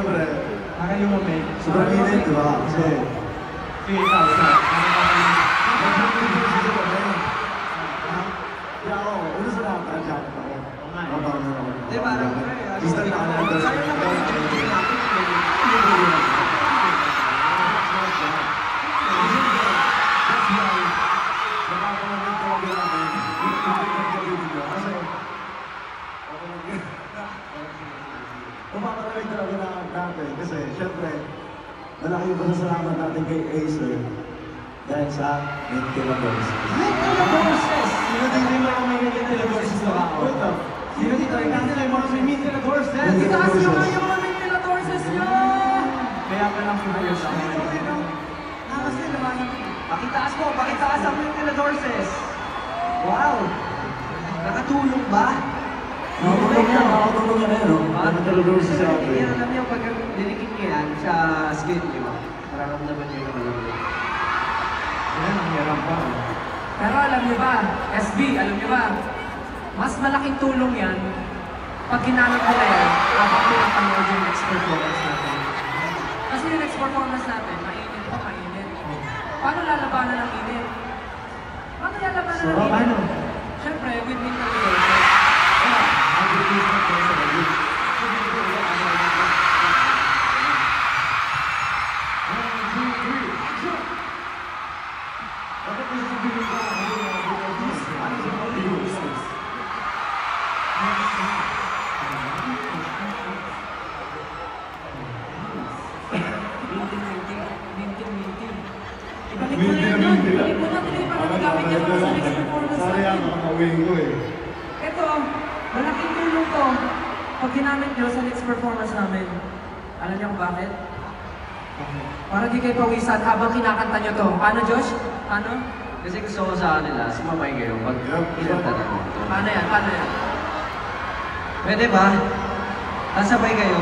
Siyempre, Nakayumamig. sobrang init, di ba? Kasi, Sige, ikaw, ikaw. kaya ako, una sa lahat, naka-jacket ako. Di ba? Gusto na naka-jacket. Sa'yo naman yung jacket natin. Pumapalamig talaga natin kasi syempre malaki yung pasasalamat natin kay Acer dahil sa Mintiladores. Mintiladores! Sino dito yung mga may Mintiladores sa ako? Sino dito yung kanila yung mga may Mintiladores? Itaas nyo nga yung mga Mintiladores nyo! Kaya pa lang pinayos ako. Kasi naman, Pakitaas mo, pakitaas ang Mintiladores! Wow! Nakatulong ba? Nakakatulong yan eh, no? Mintiladores sa atin. Yan, alam niyo, pag dinikit niyo yan sa skin niyo, nararamdaman niyo yung malamig. Yan, ang hirap pa. pero alam nyo ba, SB, alam nyo ba, mas malaking tulong yan pag ginamit nila yan habang pinapanood yung next performance natin. Kasi yung next performance natin, mainit pa, mainit. Paano lalabanan ang init? Paano lalabanan ang init? Paano? Siyempre, with Mintiladores. Ibalik mo na yun doon. Ibalik mo na tuloy para magamit niya para sa next performance Sayang, natin. makakawin ko eh. Ito, malaking tulong to pag ginamit nyo sa next performance namin. Alam niyo kung bakit? Para di kayo pawisan habang kinakanta nyo to. Ano, Josh? Ano? Kasi gusto ko sa kanila, sumamay kayo pag kinanta namin ito. Paano yan? Paano yan? Pwede ba? Sasabay kayo?